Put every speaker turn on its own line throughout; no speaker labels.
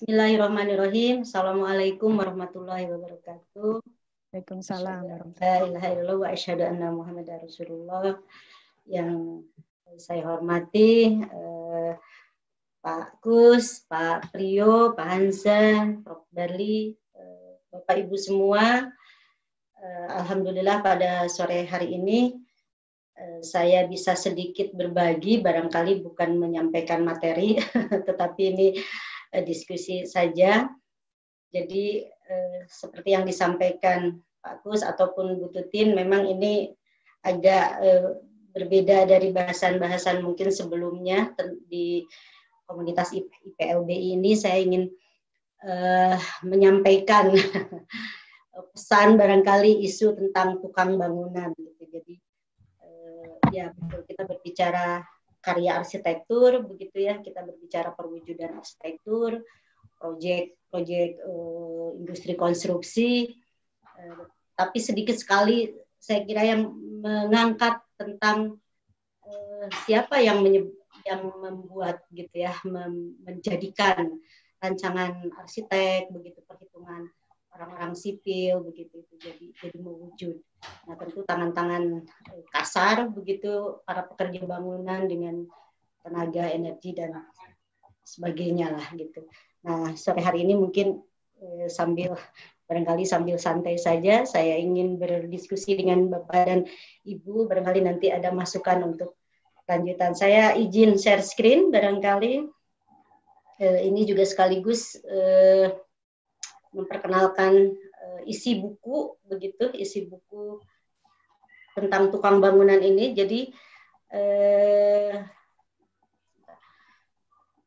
Bismillahirrahmanirrahim. Assalamualaikum warahmatullahi wabarakatuh.
Waalaikumsalam
warahmatullahi wabarakatuh. Wa asyhadu anna Muhammadar Rasulullah. Yang saya hormati Pak Kus, Pak Priyo, Pak Hansen, Prof. Darli, Bapak Ibu semua. Alhamdulillah pada sore hari ini saya bisa sedikit berbagi, barangkali bukan menyampaikan materi, tetapi ini diskusi saja. Jadi seperti yang disampaikan Pak Kus ataupun Bu Tutin, memang ini agak berbeda dari bahasan-bahasan mungkin sebelumnya di komunitas IPLBI ini. Saya ingin menyampaikan pesan barangkali isu tentang tukang bangunan. Gitu. Jadi ya betul, kita berbicara karya arsitektur, begitu ya, kita berbicara perwujudan arsitektur, proyek industri konstruksi, tapi sedikit sekali saya kira yang mengangkat tentang siapa yang membuat gitu ya, menjadikan rancangan arsitek, begitu perhitungan orang-orang sipil, begitu itu jadi mewujud. Nah tentu tangan-tangan kasar begitu para pekerja bangunan dengan tenaga, energi dan sebagainya lah gitu. Nah sore hari ini mungkin barangkali sambil santai saja, saya ingin berdiskusi dengan Bapak dan Ibu, barangkali nanti ada masukan untuk lanjutan. Saya izin share screen barangkali. Ini juga sekaligus memperkenalkan isi buku, begitu, isi buku tentang tukang bangunan ini. Jadi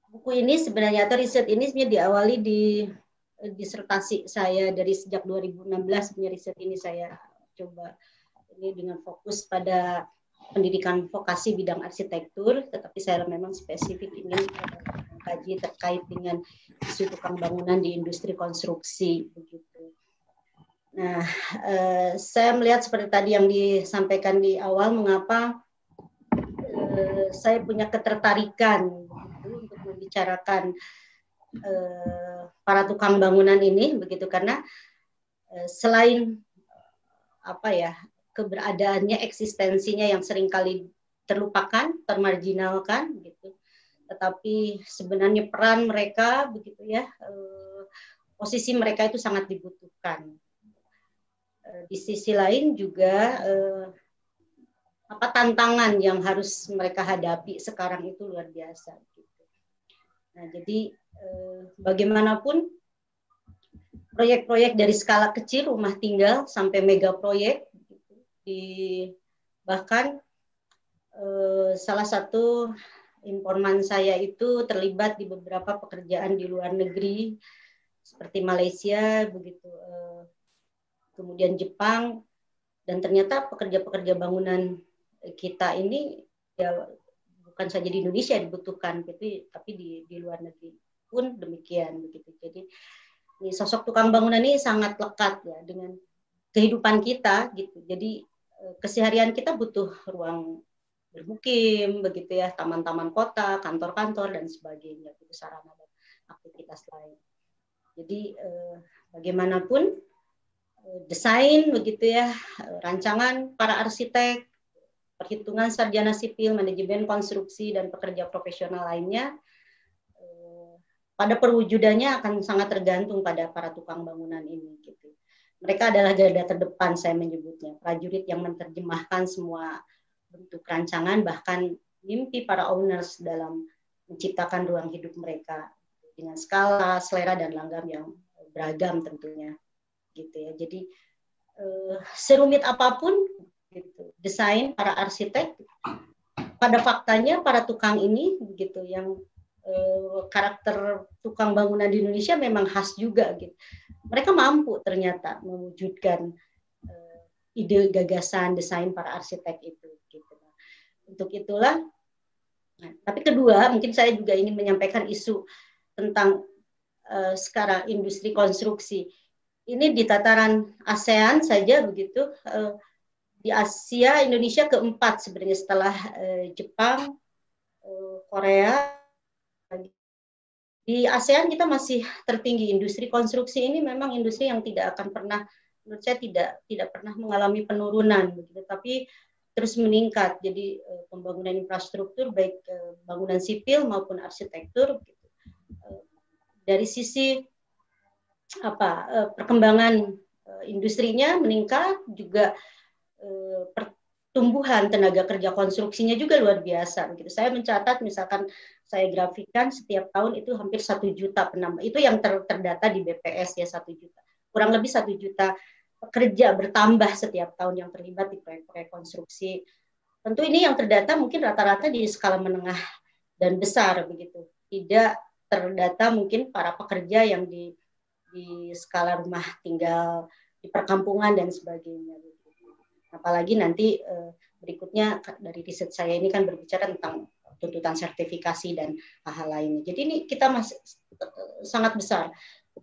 buku ini sebenarnya, atau riset ini sebenarnya diawali di disertasi saya dari sejak 2016. Sebenarnya riset ini saya coba ini dengan fokus pada pendidikan vokasi bidang arsitektur, tetapi saya memang spesifik ingin mengkaji terkait dengan isu tukang bangunan di industri konstruksi, begitu. Nah, saya melihat seperti tadi yang disampaikan di awal, mengapa saya punya ketertarikan begitu, untuk membicarakan para tukang bangunan ini, begitu, karena selain apa ya, keberadaannya, eksistensinya yang seringkali terlupakan, termarginalkan, gitu. Tetapi sebenarnya peran mereka, begitu ya, posisi mereka itu sangat dibutuhkan. Di sisi lain juga tantangan yang harus mereka hadapi sekarang itu luar biasa. Gitu. Nah, jadi bagaimanapun proyek-proyek dari skala kecil rumah tinggal sampai mega proyek, bahkan salah satu informan saya itu terlibat di beberapa pekerjaan di luar negeri seperti Malaysia, begitu, kemudian Jepang, dan ternyata pekerja-pekerja bangunan kita ini ya bukan saja di Indonesia dibutuhkan, gitu, tapi di luar negeri pun demikian, begitu. Jadi ini sosok tukang bangunan ini sangat lekat ya dengan kehidupan kita, gitu. Jadi keseharian kita butuh ruang bermukim, begitu ya, taman-taman kota, kantor-kantor dan sebagainya, itu sarana dan aktivitas lain. Jadi bagaimanapun desain, begitu ya, rancangan para arsitek, perhitungan sarjana sipil, manajemen konstruksi dan pekerja profesional lainnya, pada perwujudannya akan sangat tergantung pada para tukang bangunan ini, gitu. Mereka adalah garda terdepan, saya menyebutnya, prajurit yang menerjemahkan semua bentuk rancangan, bahkan mimpi para owners dalam menciptakan ruang hidup mereka dengan skala, selera, dan langgam yang beragam tentunya, gitu ya. Jadi serumit apapun gitu, desain para arsitek, pada faktanya para tukang ini, begitu, yang karakter tukang bangunan di Indonesia memang khas juga, gitu. Mereka mampu ternyata mewujudkan ide, gagasan, desain para arsitek itu, gitu. Untuk itulah, nah, tapi kedua, mungkin saya juga ingin menyampaikan isu tentang sekarang industri konstruksi. Ini di tataran ASEAN saja, begitu, di Asia Indonesia keempat sebenarnya setelah Jepang, Korea, Di ASEAN kita masih tertinggi. Industri konstruksi ini memang industri yang tidak akan pernah, menurut saya tidak pernah mengalami penurunan, begitu, tapi terus meningkat. Jadi pembangunan infrastruktur baik bangunan sipil maupun arsitektur, gitu. Dari sisi perkembangan industrinya meningkat, juga pertumbuhan tenaga kerja konstruksinya juga luar biasa. Begitu. Saya mencatat, misalkan saya grafikan setiap tahun itu hampir 1 juta penambah. Itu yang terdata di BPS ya, 1 juta. Kurang lebih 1 juta pekerja bertambah setiap tahun yang terlibat di proyek-proyek konstruksi. Tentu ini yang terdata mungkin rata-rata di skala menengah dan besar begitu. Tidak terdata mungkin para pekerja yang di skala rumah tinggal di perkampungan dan sebagainya. Apalagi nanti berikutnya dari riset saya ini kan berbicara tentang tuntutan sertifikasi dan hal-hal lainnya. Jadi ini kita masih sangat besar,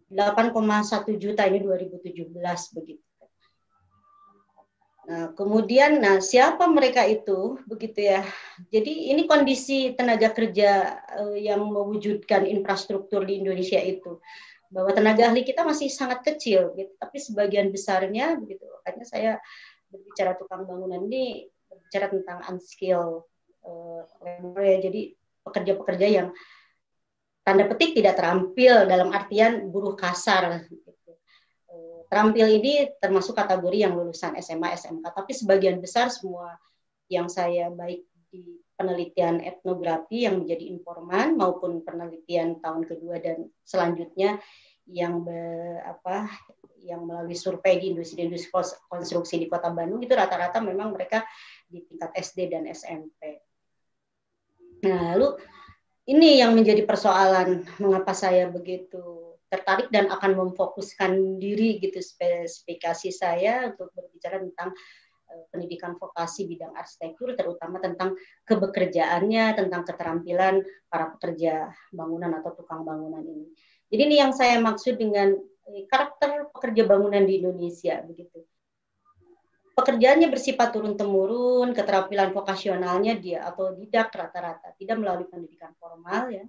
8,1 juta ini 2017 begitu. Nah, kemudian, siapa mereka itu, begitu ya. Jadi ini kondisi tenaga kerja yang mewujudkan infrastruktur di Indonesia itu, bahwa tenaga ahli kita masih sangat kecil, gitu. Tapi sebagian besarnya, begitu. Makanya saya berbicara tukang bangunan ini berbicara tentang unskilled labor ya. Jadi pekerja-pekerja yang tanda petik tidak terampil dalam artian buruh kasar. Gitu. Terampil ini termasuk kategori yang lulusan SMA, SMK, tapi sebagian besar semua yang saya baik di penelitian etnografi yang menjadi informan maupun penelitian tahun kedua dan selanjutnya yang yang melalui survei di industri-industri konstruksi di Kota Bandung, itu rata-rata memang mereka di tingkat SD dan SMP. Nah, lalu ini yang menjadi persoalan mengapa saya begitu tertarik dan akan memfokuskan diri gitu spesifikasi saya untuk berbicara tentang pendidikan vokasi bidang arsitektur, terutama tentang kebekerjaannya, tentang keterampilan para pekerja bangunan atau tukang bangunan ini. Jadi ini yang saya maksud dengan karakter pekerja bangunan di Indonesia begitu. Pekerjaannya bersifat turun-temurun, keterampilan vokasionalnya dia otodidak rata-rata, tidak melalui pendidikan formal ya.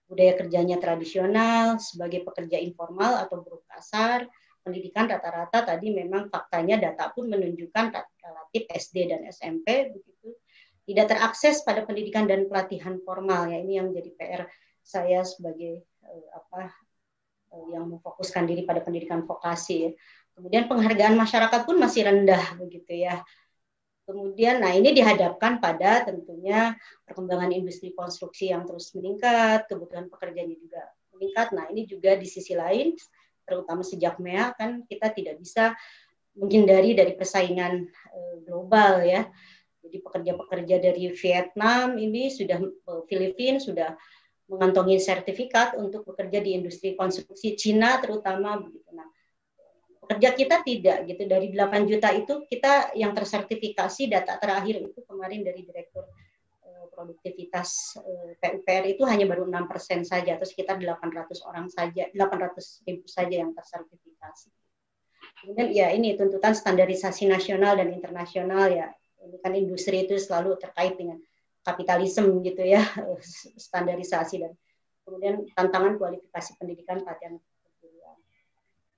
Budaya kerjanya tradisional, sebagai pekerja informal atau buruh kasar, pendidikan rata-rata tadi memang faktanya data pun menunjukkan relatif SD dan SMP begitu, tidak terakses pada pendidikan dan pelatihan formal ya. Ini yang menjadi PR saya sebagai yang memfokuskan diri pada pendidikan vokasi ya. Kemudian penghargaan masyarakat pun masih rendah begitu ya. Kemudian, ini dihadapkan pada tentunya perkembangan industri konstruksi yang terus meningkat, kebutuhan pekerjanya juga meningkat. Nah, ini juga di sisi lain, terutama sejak MEA kan kita tidak bisa menghindari dari persaingan global ya. Jadi pekerja-pekerja dari Vietnam ini sudah, Filipina sudah mengantongi sertifikat untuk bekerja di industri konstruksi, Cina terutama begitu. Nah, pekerja kita tidak gitu, dari 8 juta itu kita yang tersertifikasi, data terakhir itu kemarin dari Direktur Produktivitas PUPR itu hanya baru 6% saja, atau sekitar 800 orang saja, 800.000 saja yang tersertifikasi. Kemudian ya ini tuntutan standarisasi nasional dan internasional ya, ini kan industri itu selalu terkait dengan kapitalisme gitu ya, standarisasi dan kemudian tantangan kualifikasi pendidikan pelatihan.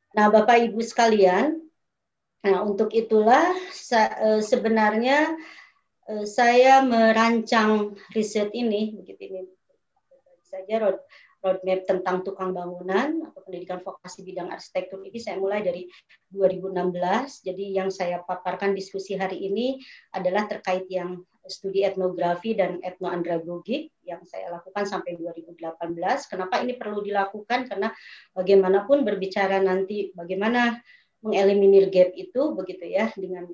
Nah, Bapak Ibu sekalian, nah untuk itulah sebenarnya saya merancang riset ini, begitu ini saja roadmap tentang tukang bangunan atau pendidikan vokasi bidang arsitektur ini saya mulai dari 2016. Jadi yang saya paparkan diskusi hari ini adalah terkait yang studi etnografi dan etnoandragogik yang saya lakukan sampai 2018. Kenapa ini perlu dilakukan? Karena bagaimanapun berbicara nanti bagaimana mengeliminir gap itu begitu ya, dengan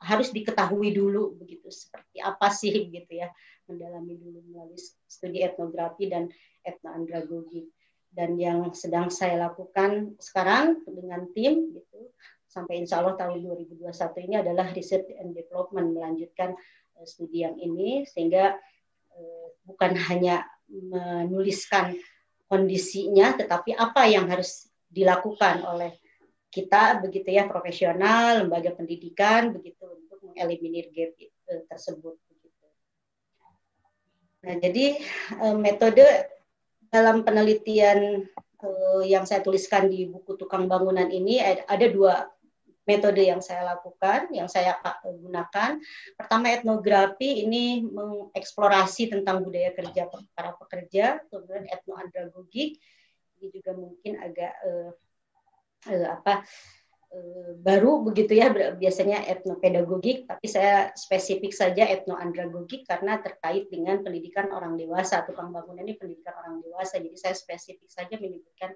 harus diketahui dulu begitu seperti apa sih gitu ya, mendalami dulu melalui studi etnografi dan etnoandragogik. Dan yang sedang saya lakukan sekarang dengan tim gitu sampai insya Allah tahun 2021 ini adalah research and development, melanjutkan studi yang ini sehingga bukan hanya menuliskan kondisinya tetapi apa yang harus dilakukan oleh kita begitu ya, profesional, lembaga pendidikan begitu untuk mengeliminir gap tersebut begitu. Nah, jadi metode dalam penelitian yang saya tuliskan di buku Tukang Bangunan ini ada dua metode yang saya lakukan, yang saya gunakan. Pertama, etnografi, ini mengeksplorasi tentang budaya kerja para pekerja. Kemudian etnoandragogik, ini juga mungkin agak baru begitu ya, biasanya etnopedagogik, tapi saya spesifik saja etnoandragogik karena terkait dengan pendidikan orang dewasa. Tukang bangunan ini pendidikan orang dewasa, jadi saya spesifik saja menyebutkan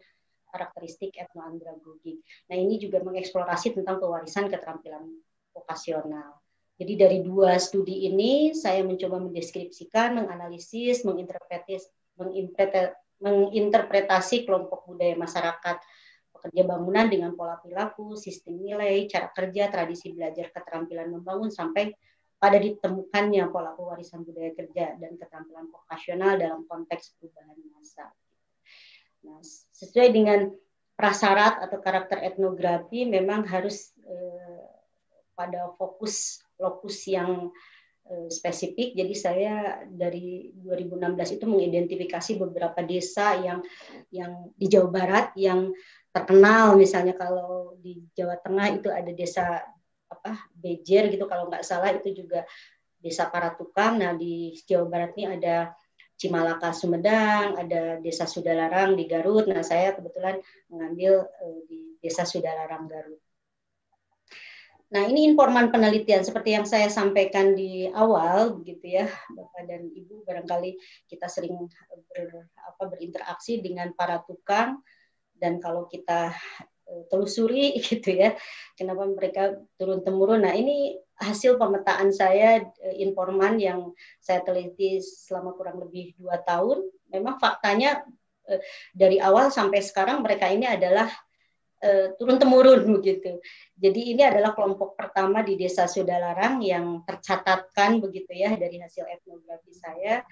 karakteristik etnoandragogik. Nah, ini juga mengeksplorasi tentang pewarisan keterampilan vokasional. Jadi dari dua studi ini saya mencoba mendeskripsikan, menganalisis, menginterpretasi kelompok budaya masyarakat pekerja bangunan dengan pola perilaku, sistem nilai, cara kerja, tradisi belajar, keterampilan membangun, sampai pada ditemukannya pola pewarisan budaya kerja dan keterampilan vokasional dalam konteks perubahan masa. Nah, sesuai dengan prasyarat atau karakter etnografi, memang harus pada lokus yang spesifik. Jadi saya dari 2016 itu mengidentifikasi beberapa desa yang di Jawa Barat yang terkenal. Misalnya kalau di Jawa Tengah itu ada desa Bejer gitu kalau nggak salah, itu juga desa Paratukang. Nah, di Jawa Barat ini ada Cimalaka Sumedang, ada desa Sudalarang di Garut. Nah, saya kebetulan mengambil di desa Sudalarang Garut. Nah, ini informan penelitian seperti yang saya sampaikan di awal, begitu ya, Bapak dan Ibu. Barangkali kita sering berinteraksi dengan para tukang, dan kalau kita telusuri gitu ya, kenapa mereka turun-temurun. Nah, ini hasil pemetaan saya, informan yang saya teliti selama kurang lebih 2 tahun. Memang faktanya dari awal sampai sekarang mereka ini adalah turun-temurun begitu. Jadi ini adalah kelompok pertama di Desa Sudalarang yang tercatatkan begitu ya dari hasil etnografi saya.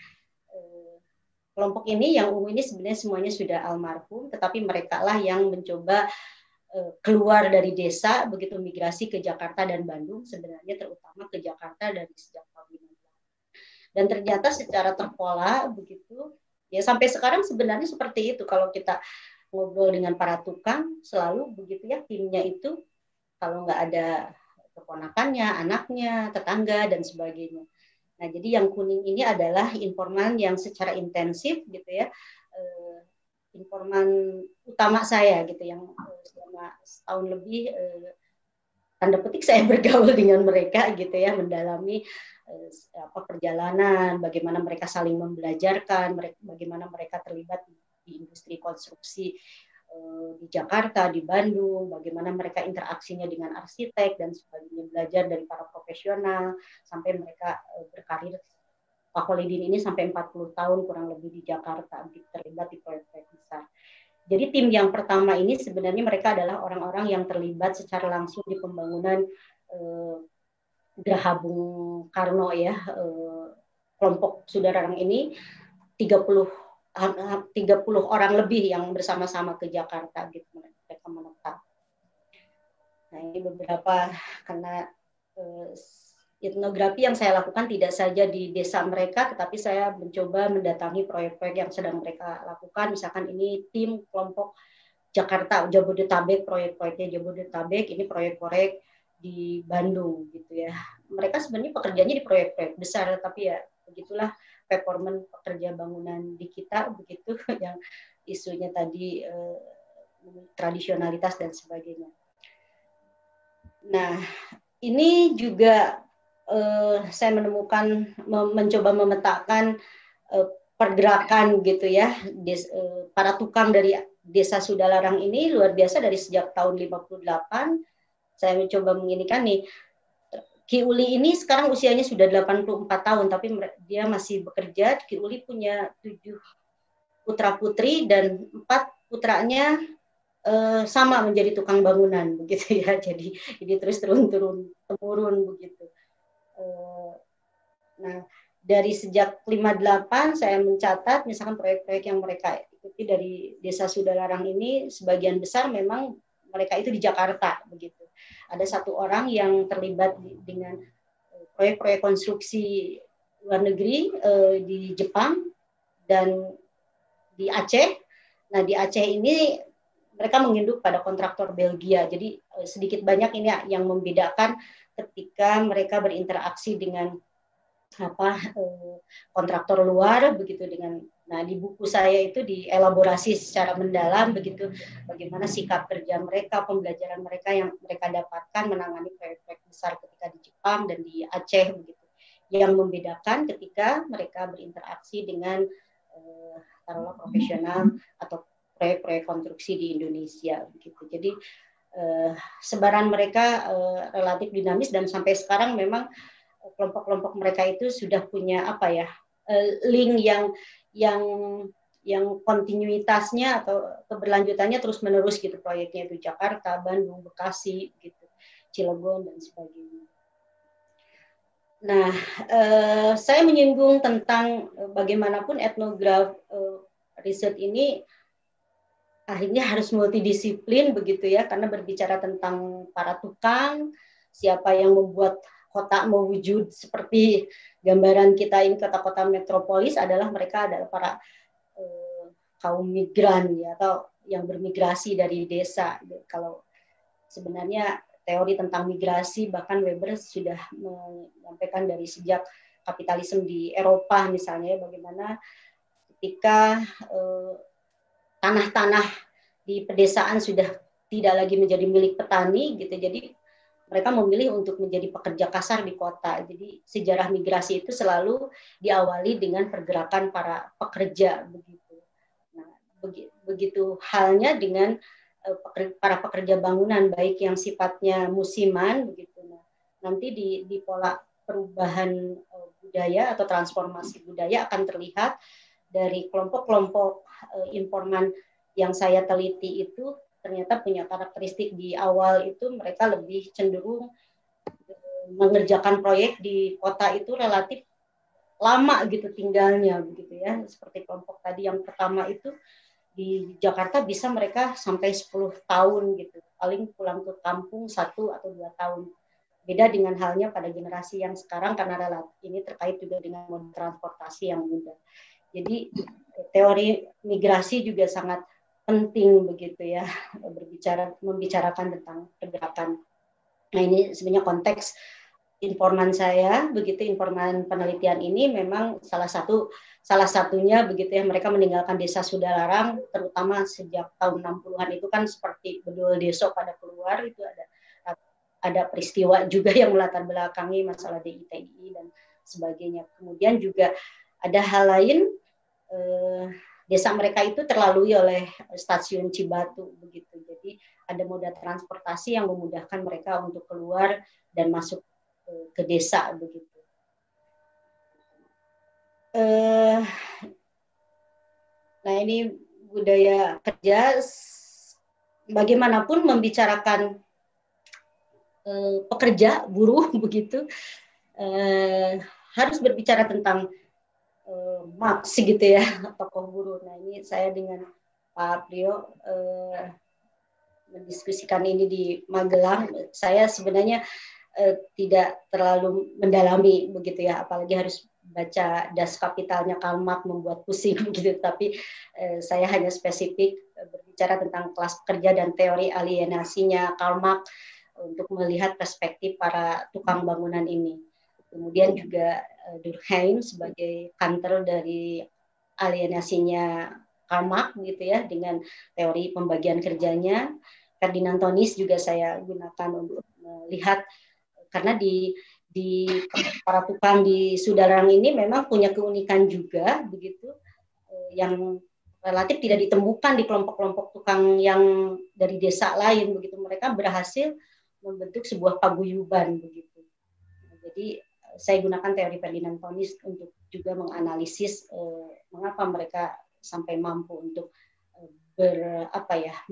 Kelompok ini yang umum ini sebenarnya semuanya sudah almarhum, tetapi mereka lah yang mencoba keluar dari desa begitu migrasi ke Jakarta dan Bandung, sebenarnya terutama ke Jakarta dari sejak tahun 50. Dan ternyata secara terpola begitu ya, sampai sekarang sebenarnya seperti itu. Kalau kita ngobrol dengan para tukang selalu begitu ya, timnya itu kalau nggak ada keponakannya, anaknya, tetangga dan sebagainya. Nah, jadi yang kuning ini adalah informan yang secara intensif gitu ya, informan utama saya gitu, yang selama setahun lebih tanda petik saya bergaul dengan mereka gitu ya, mendalami perjalanan, bagaimana mereka saling membelajarkan, bagaimana mereka terlibat di industri konstruksi di Jakarta, di Bandung, bagaimana mereka interaksinya dengan arsitek dan sebagainya, belajar dari para profesional sampai mereka berkarir. Pak Kholidin ini sampai 40 tahun kurang lebih di Jakarta, terlibat di proyek-proyek besar. Jadi tim yang pertama ini sebenarnya mereka adalah orang-orang yang terlibat secara langsung di pembangunan Geraha Bung Karno ya. Kelompok Sudalarang ini 30 orang lebih yang bersama-sama ke Jakarta gitu, mereka menetap. Nah, ini beberapa, karena etnografi yang saya lakukan tidak saja di desa mereka, tetapi saya mencoba mendatangi proyek-proyek yang sedang mereka lakukan. Misalkan ini tim kelompok Jakarta, Jabodetabek, proyek-proyeknya Jabodetabek, ini proyek-proyek di Bandung gitu ya. Mereka sebenarnya pekerjaannya di proyek-proyek besar, tapi ya begitulah performa pekerja bangunan di kita begitu, yang isunya tadi tradisionalitas dan sebagainya. Nah, ini juga saya menemukan, mencoba memetakan pergerakan gitu ya, para tukang dari Desa Sudalarang ini luar biasa. Dari sejak tahun 58 saya mencoba menginikan nih, Ki Uli ini sekarang usianya sudah 84 tahun, tapi dia masih bekerja. Ki Uli punya 7 putra-putri dan 4 putranya sama menjadi tukang bangunan begitu ya. Jadi terus temurun begitu. Nah, dari sejak 58 saya mencatat misalkan proyek-proyek yang mereka ikuti dari Desa Sudalarang ini, sebagian besar memang mereka itu di Jakarta begitu. Ada satu orang yang terlibat dengan proyek-proyek konstruksi luar negeri di Jepang, dan di Aceh. Nah di Aceh ini mereka menginduk pada kontraktor Belgia. Jadi sedikit banyak ini yang membedakan ketika mereka berinteraksi dengan kontraktor luar begitu dengan. Nah di buku saya itu dielaborasi secara mendalam begitu bagaimana sikap kerja mereka, pembelajaran mereka yang mereka dapatkan menangani proyek-proyek besar ketika di Jepang dan di Aceh begitu. Yang membedakan ketika mereka berinteraksi dengan taruhlah profesional atau proyek-proyek konstruksi di Indonesia begitu. Jadi sebaran mereka relatif dinamis dan sampai sekarang memang kelompok-kelompok mereka itu sudah punya link yang kontinuitasnya atau keberlanjutannya terus menerus gitu proyeknya itu Jakarta, Bandung, Bekasi gitu, Cilegon dan sebagainya. Nah, saya menyinggung tentang bagaimanapun etnograf riset ini akhirnya harus multidisiplin begitu ya, karena berbicara tentang para tukang, siapa yang membuat kota mewujud seperti gambaran kita ini kota-kota metropolis adalah mereka adalah para kaum migran ya, atau yang bermigrasi dari desa. Kalau sebenarnya teori tentang migrasi bahkan Weber sudah menyampaikan dari sejak kapitalisme di Eropa misalnya, bagaimana ketika tanah-tanah di pedesaan sudah tidak lagi menjadi milik petani gitu, jadi mereka memilih untuk menjadi pekerja kasar di kota. Jadi sejarah migrasi itu selalu diawali dengan pergerakan para pekerja begitu. Nah, begitu halnya dengan para pekerja bangunan baik yang sifatnya musiman begitu. Nah, nanti di pola perubahan budaya atau transformasi budaya akan terlihat dari kelompok-kelompok informan yang saya teliti itu ternyata punya karakteristik di awal itu mereka lebih cenderung mengerjakan proyek di kota itu relatif lama gitu tinggalnya begitu ya. Seperti kelompok tadi yang pertama itu di Jakarta bisa mereka sampai 10 tahun gitu. Paling pulang ke kampung 1 atau 2 tahun. Beda dengan halnya pada generasi yang sekarang karena relatif ini terkait juga dengan moda transportasi yang mudah. Jadi teori migrasi juga sangat penting begitu ya, membicarakan tentang pergerakan. Nah ini sebenarnya konteks informan saya begitu, informan penelitian ini memang salah satunya begitu ya, mereka meninggalkan desa Sudalarang terutama sejak tahun 60-an itu kan seperti bedul deso pada keluar itu ada peristiwa juga yang melatar belakangi masalah DITI dan sebagainya. Kemudian juga ada hal lain, desa mereka itu terlalui oleh stasiun Cibatu begitu. Jadi ada moda transportasi yang memudahkan mereka untuk keluar dan masuk ke desa begitu. Nah ini budaya kerja, bagaimanapun membicarakan pekerja buruh begitu, harus berbicara tentang Marx gitu ya, tokoh buruh. Nah ini saya dengan Pak Priyo mendiskusikan ini di Magelang. Saya sebenarnya tidak terlalu mendalami begitu ya, apalagi harus baca Das Kapitalnya Karl Marx membuat pusing gitu. Tapi saya hanya spesifik berbicara tentang kelas pekerja dan teori alienasinya Karl Marx untuk melihat perspektif para tukang bangunan ini. Kemudian juga Durkheim sebagai kantor dari alienasinya Karl Marx gitu ya, dengan teori pembagian kerjanya. Ferdinand Tönnies juga saya gunakan untuk melihat, karena di para tukang di Sudalarang ini memang punya keunikan juga begitu, yang relatif tidak ditemukan di kelompok-kelompok tukang yang dari desa lain begitu. Mereka berhasil membentuk sebuah paguyuban begitu. Jadi saya gunakan teori Ferdinand Tönnies untuk juga menganalisis mengapa mereka sampai mampu untuk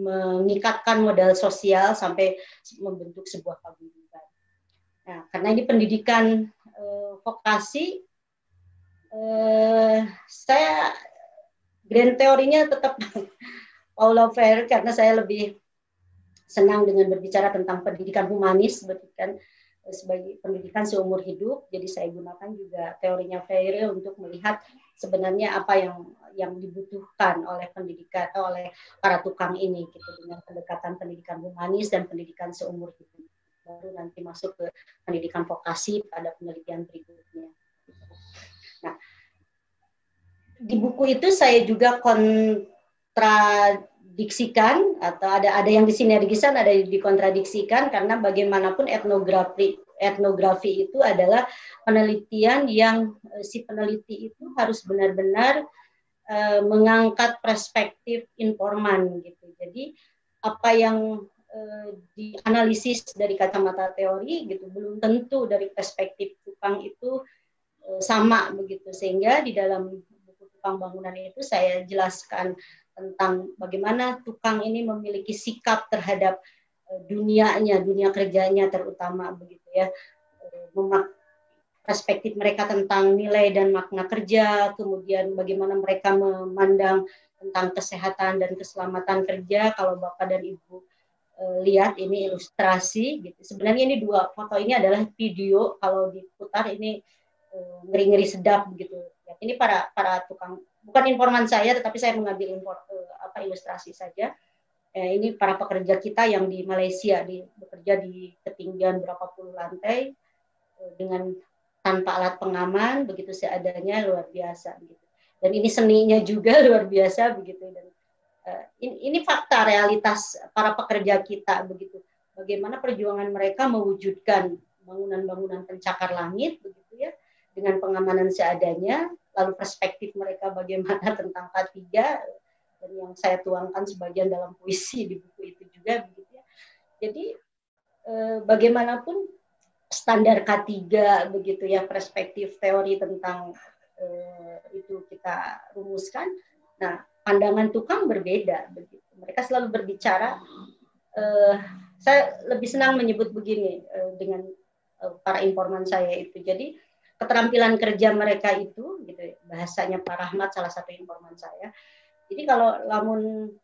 mengikatkan modal sosial sampai membentuk sebuah paguyuban. Nah, karena ini pendidikan vokasi, saya grand teorinya tetap Paulo Freire karena saya lebih senang dengan berbicara tentang pendidikan humanis, betul kan? sebagai pendidikan seumur hidup. Jadi saya gunakan juga teorinya Freire untuk melihat sebenarnya apa yang dibutuhkan oleh para tukang ini gitu, dengan pendekatan pendidikan humanis dan pendidikan seumur hidup. Baru nanti masuk ke pendidikan vokasi pada penelitian berikutnya. Nah, di buku itu saya juga kontradiksikan, atau ada yang disinergisan, ada yang dikontradiksikan, karena bagaimanapun etnografi itu adalah penelitian yang si peneliti itu harus benar-benar mengangkat perspektif informan gitu. Jadi apa yang dianalisis dari kacamata teori gitu belum tentu dari perspektif tukang itu sama begitu, sehingga di dalam buku Tukang Bangunan itu saya jelaskan tentang bagaimana tukang ini memiliki sikap terhadap dunianya, dunia kerjanya terutama begitu ya, perspektif mereka tentang nilai dan makna kerja, kemudian bagaimana mereka memandang tentang kesehatan dan keselamatan kerja. Kalau Bapak dan Ibu lihat ini ilustrasi gitu. Sebenarnya ini dua foto ini adalah video, kalau diputar ini ngeri-ngeri sedap begitu. Ini para tukang, bukan informan saya, tetapi saya mengambil ilustrasi saja. Ini para pekerja kita yang di Malaysia bekerja di ketinggian berapa puluh lantai dengan tanpa alat pengaman begitu, seadanya, luar biasa begitu. Dan ini seninya juga luar biasa begitu. Dan ini fakta realitas para pekerja kita begitu. Bagaimana perjuangan mereka mewujudkan bangunan-bangunan pencakar langit begitu ya, dengan pengamanan seadanya, lalu perspektif mereka bagaimana tentang K3, dan yang saya tuangkan sebagian dalam puisi di buku itu juga begitu ya. Jadi bagaimanapun standar K3 begitu ya, perspektif teori tentang itu kita rumuskan. Nah, pandangan tukang berbeda begitu. Mereka selalu berbicara, saya lebih senang menyebut begini dengan para informan saya itu. Jadi keterampilan kerja mereka itu gitu, bahasanya Pak Rahmat, salah satu informan saya. Jadi kalau lamun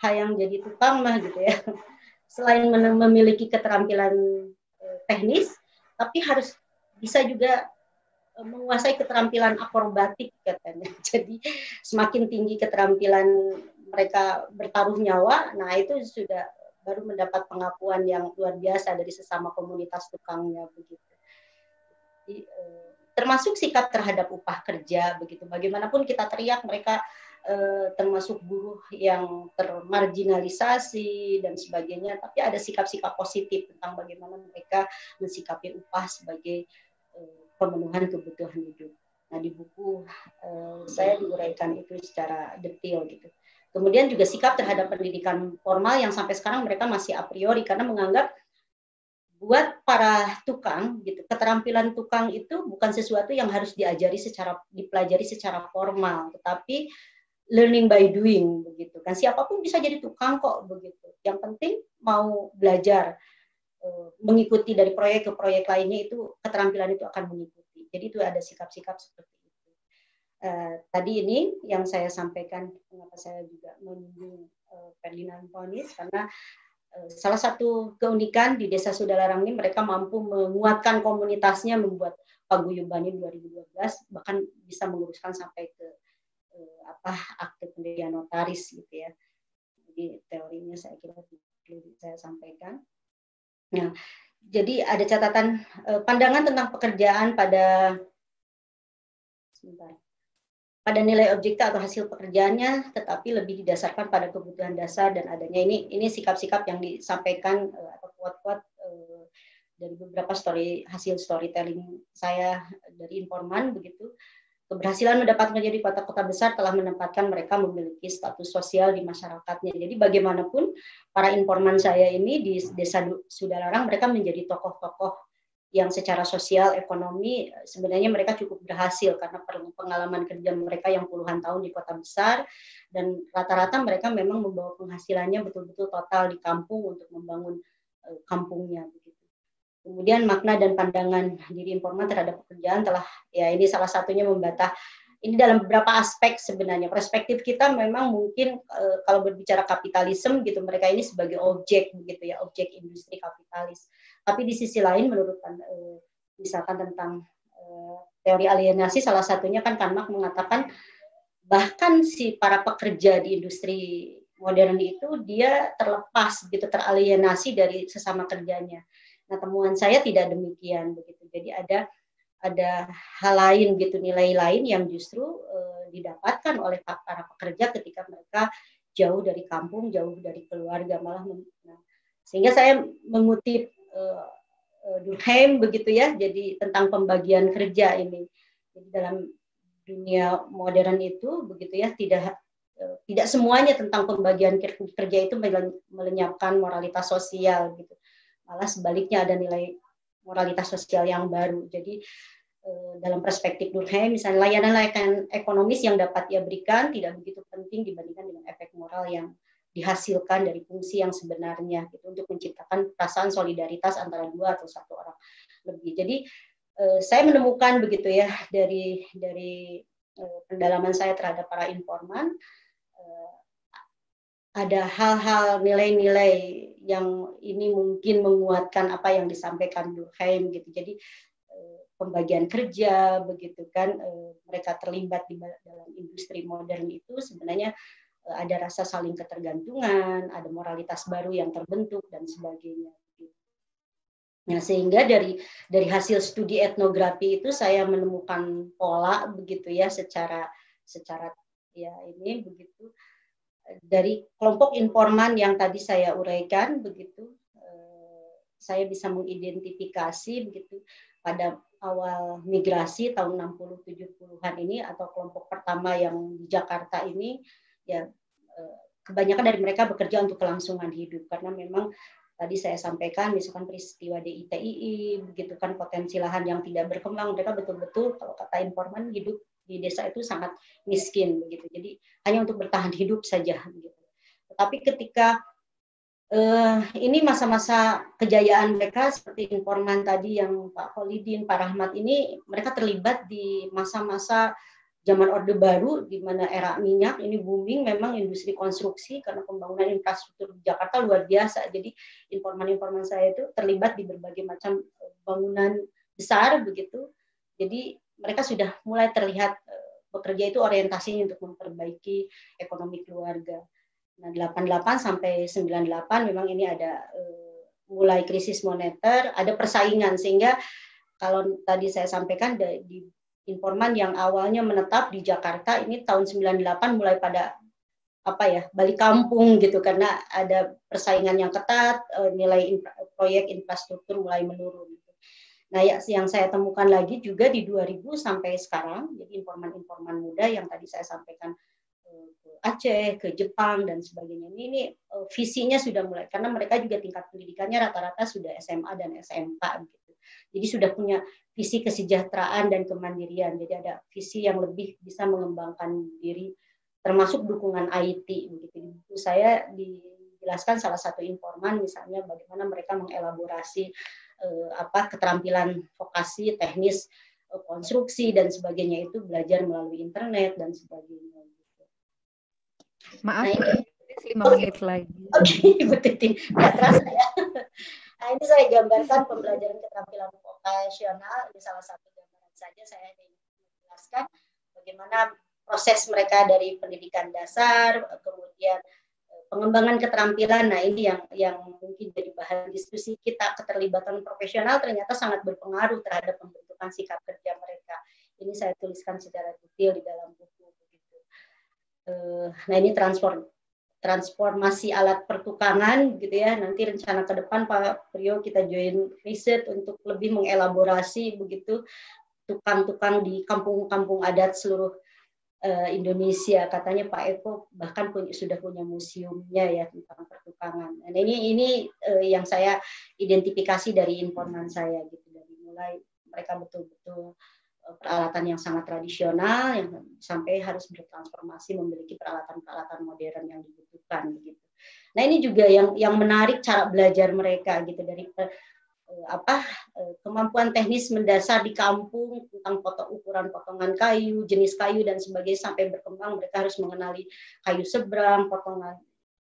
hayang jadi tukang mah gitu ya, selain memiliki keterampilan teknis, tapi harus bisa juga menguasai keterampilan akrobatik katanya. Jadi semakin tinggi keterampilan mereka bertaruh nyawa, nah itu sudah baru mendapat pengakuan yang luar biasa dari sesama komunitas tukangnya begitu. Jadi, termasuk sikap terhadap upah kerja begitu. Bagaimanapun kita teriak, mereka termasuk buruh yang termarginalisasi dan sebagainya, tapi ada sikap-sikap positif tentang bagaimana mereka mensikapi upah sebagai pemenuhan kebutuhan hidup. Nah, di buku saya diuraikan itu secara detail gitu. Kemudian juga sikap terhadap pendidikan formal yang sampai sekarang mereka masih a priori, karena menganggap buat para tukang gitu, keterampilan tukang itu bukan sesuatu yang harus dipelajari secara formal, tetapi learning by doing begitu kan. Siapapun bisa jadi tukang kok begitu. Yang penting mau belajar, mengikuti dari proyek ke proyek lainnya, itu keterampilan itu akan mengikuti. Jadi itu ada sikap-sikap seperti itu. Tadi ini yang saya sampaikan, kenapa saya juga menyinggung Ferdinand Ponis, karena salah satu keunikan di Desa Sudalarang ini, mereka mampu menguatkan komunitasnya, membuat paguyuban 2012, bahkan bisa menguruskan sampai ke akte pendirian notaris gitu ya. Jadi teorinya saya kira perlu saya sampaikan. Nah, jadi ada catatan pandangan tentang pekerjaan pada nilai objektif atau hasil pekerjaannya, tetapi lebih didasarkan pada kebutuhan dasar dan adanya ini sikap-sikap yang disampaikan atau quote-quote dari beberapa hasil storytelling saya dari informan begitu. Keberhasilan mendapat menjadi kota-kota besar telah menempatkan mereka memiliki status sosial di masyarakatnya. Jadi bagaimanapun para informan saya ini di Desa Sudalarang, mereka menjadi tokoh-tokoh yang secara sosial, ekonomi, sebenarnya mereka cukup berhasil karena pengalaman kerja mereka yang puluhan tahun di kota besar, dan rata-rata mereka memang membawa penghasilannya betul-betul total di kampung untuk membangun kampungnya. Kemudian makna dan pandangan diri informan terhadap pekerjaan telah, ya ini salah satunya membantah ini dalam beberapa aspek sebenarnya. Perspektif kita memang mungkin kalau berbicara kapitalisme gitu, mereka ini sebagai objek begitu ya, objek industri kapitalis. Tapi di sisi lain menurut misalkan tentang teori alienasi, salah satunya kan Marx mengatakan bahkan si para pekerja di industri modern itu dia terlepas gitu, teralienasi dari sesama kerjanya. Nah, temuan saya tidak demikian begitu. Jadi ada hal lain gitu, nilai lain yang justru didapatkan oleh para pekerja ketika mereka jauh dari kampung, jauh dari keluarga, malah sehingga saya mengutip Durkheim begitu ya, jadi tentang pembagian kerja ini. Jadi dalam dunia modern itu begitu ya, tidak semuanya tentang pembagian kerja itu melenyapkan moralitas sosial gitu. Malah sebaliknya ada nilai moralitas sosial yang baru. Jadi dalam perspektif Durkheim, misalnya layanan-layanan ekonomis yang dapat ia berikan tidak begitu penting dibandingkan dengan efek moral yang dihasilkan dari fungsi yang sebenarnya gitu, untuk menciptakan perasaan solidaritas antara dua atau satu orang lebih. Jadi saya menemukan begitu ya dari pendalaman saya terhadap para informan, ada hal-hal nilai-nilai yang ini mungkin menguatkan apa yang disampaikan Durkheim gitu. Jadi pembagian kerja begitu kan, mereka terlibat di dalam industri modern itu sebenarnya ada rasa saling ketergantungan, ada moralitas baru yang terbentuk dan sebagainya. Nah, sehingga dari hasil studi etnografi itu saya menemukan pola begitu ya, secara ya ini begitu. Dari kelompok informan yang tadi saya uraikan begitu, saya bisa mengidentifikasi begitu pada awal migrasi tahun 60-70-an ini, atau kelompok pertama yang di Jakarta ini ya, kebanyakan dari mereka bekerja untuk kelangsungan hidup, karena memang tadi saya sampaikan misalkan peristiwa DITII begitu kan, potensi lahan yang tidak berkembang, mereka betul-betul kalau kata informan hidup di desa itu sangat miskin begitu. Jadi hanya untuk bertahan hidup saja begitu. Tetapi ketika ini masa-masa kejayaan mereka seperti informan tadi yang Pak Kholidin, Pak Rahmat ini, mereka terlibat di masa-masa zaman Orde Baru di mana era minyak ini booming, memang industri konstruksi karena pembangunan infrastruktur di Jakarta luar biasa. Jadi informan-informan saya itu terlibat di berbagai macam bangunan besar begitu. Jadi mereka sudah mulai terlihat bekerja itu orientasinya untuk memperbaiki ekonomi keluarga. Nah, 88 sampai 98 memang ini ada mulai krisis moneter, ada persaingan, sehingga kalau tadi saya sampaikan di informan yang awalnya menetap di Jakarta ini tahun 98 mulai pada balik kampung gitu, karena ada persaingan yang ketat, nilai proyek infrastruktur mulai menurun. Nah, yang saya temukan lagi juga di 2000 sampai sekarang, jadi informan-informan muda yang tadi saya sampaikan ke Aceh, ke Jepang dan sebagainya, ini visinya sudah mulai, karena mereka juga tingkat pendidikannya rata-rata sudah SMA dan SMK gitu. Jadi sudah punya visi kesejahteraan dan kemandirian. Jadi ada visi yang lebih bisa mengembangkan diri, termasuk dukungan IT begitu. Di buku saya dijelaskan salah satu informan misalnya bagaimana mereka mengelaborasi keterampilan vokasi teknis konstruksi dan sebagainya itu belajar melalui internet dan sebagainya.
Maaf,
nah,
ini 5 menit lagi.
Oke, Ibu Titin, nggak terasa ya. Nah, ini saya gambarkan pembelajaran keterampilan vokasional. Ini salah satu gambaran saja, saya ingin menjelaskan bagaimana proses mereka dari pendidikan dasar, kemudian pengembangan keterampilan. Nah, ini yang mungkin jadi bahan diskusi kita. Keterlibatan profesional ternyata sangat berpengaruh terhadap pembentukan sikap kerja mereka. Ini saya tuliskan secara detail di dalam buku begitu. Nah, ini transformasi alat pertukangan gitu ya. Nanti rencana ke depan Pak Priyo kita join riset untuk lebih mengelaborasi begitu tukang-tukang di kampung-kampung adat seluruh Indonesia. Katanya Pak Eko bahkan sudah punya museumnya ya tentang pertukangan. Dan ini yang saya identifikasi dari informan saya gitu, dari mulai mereka betul-betul peralatan yang sangat tradisional yang sampai harus bertransformasi memiliki peralatan-peralatan modern yang dibutuhkan begitu. Nah, ini juga yang menarik cara belajar mereka gitu, dari kemampuan teknis mendasar di kampung tentang ukuran potongan kayu, jenis kayu dan sebagainya sampai berkembang mereka harus mengenali kayu seberang, potongan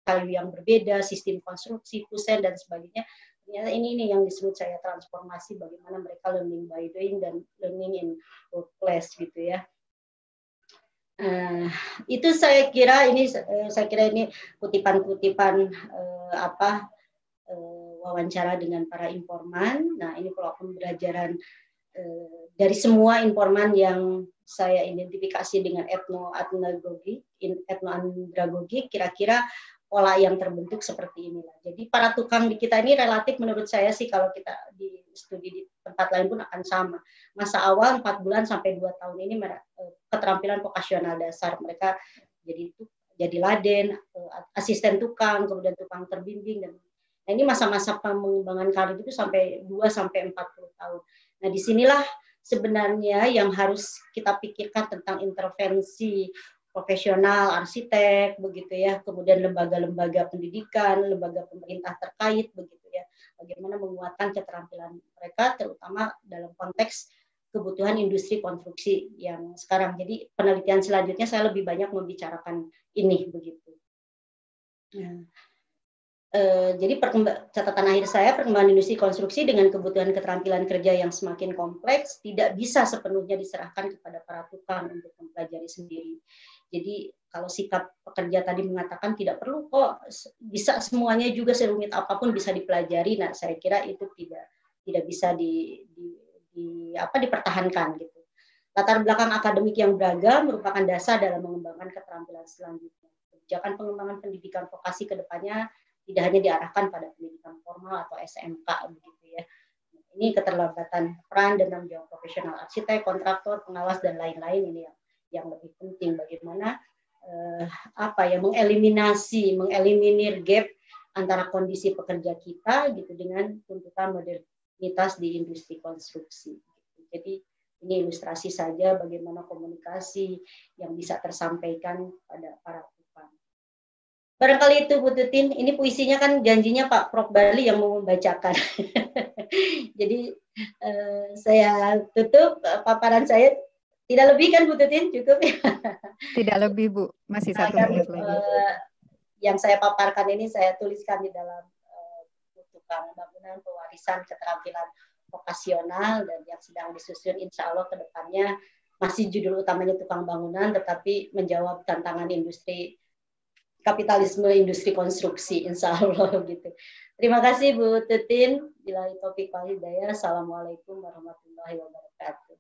kayu yang berbeda, sistem konstruksi, kusen dan sebagainya. Ternyata ini yang disebut saya transformasi, bagaimana mereka learning by doing dan learning in workplace gitu ya. Itu saya kira ini kutipan-kutipan wawancara dengan para informan. Nah, ini kalau pembelajaran dari semua informan yang saya identifikasi dengan etnoandragogi, kira-kira pola yang terbentuk seperti inilah. Jadi para tukang di kita ini relatif menurut saya sih kalau kita di studi di tempat lain pun akan sama. Masa awal 4 bulan sampai 2 tahun ini keterampilan vokasional dasar mereka jadi laden, asisten tukang, kemudian tukang terbimbing dan nah, ini masa-masa pengembangan karir itu sampai 2 sampai 40 tahun. Nah, disinilah sebenarnya yang harus kita pikirkan tentang intervensi profesional, arsitek, begitu ya, kemudian lembaga-lembaga pendidikan, lembaga pemerintah terkait, begitu ya, bagaimana menguatkan keterampilan mereka, terutama dalam konteks kebutuhan industri konstruksi yang sekarang. Jadi penelitian selanjutnya saya lebih banyak membicarakan ini, begitu. Nah, jadi catatan akhir saya, perkembangan industri konstruksi dengan kebutuhan keterampilan kerja yang semakin kompleks tidak bisa sepenuhnya diserahkan kepada para tukang untuk mempelajari sendiri. Jadi kalau sikap pekerja tadi mengatakan tidak perlu kok, bisa semuanya juga serumit apapun bisa dipelajari. Nah, saya kira itu tidak bisa dipertahankan gitu. Latar belakang akademik yang beragam merupakan dasar dalam mengembangkan keterampilan selanjutnya. Kebijakan pengembangan pendidikan vokasi ke depannya tidak hanya diarahkan pada pendidikan formal atau SMK begitu ya. Ini keterlambatan peran dan tanggung jawab profesional arsitek, kontraktor, pengawas dan lain-lain ini yang lebih penting bagaimana mengeliminir gap antara kondisi pekerja kita gitu dengan tuntutan modernitas di industri konstruksi. Jadi ini ilustrasi saja bagaimana komunikasi yang bisa tersampaikan pada para tukang. Barangkali itu Bu Tutin, ini puisinya kan janjinya Pak Prof. Bali yang mau membacakan. Jadi saya tutup paparan saya. Tidak lebih kan Bu Tutin, cukup ya?
Tidak lebih Bu, masih 1 menit lagi.
Yang saya paparkan ini saya tuliskan di dalam tukang bangunan pewarisan keterampilan vokasional dan yang sedang disusun insya Allah ke depannya masih judul utamanya tukang bangunan tetapi menjawab tantangan industri kapitalisme industri konstruksi, insya Allah gitu. Terima kasih Bu Tutin. Bila topik wal hidayah. Assalamualaikum warahmatullahi wabarakatuh.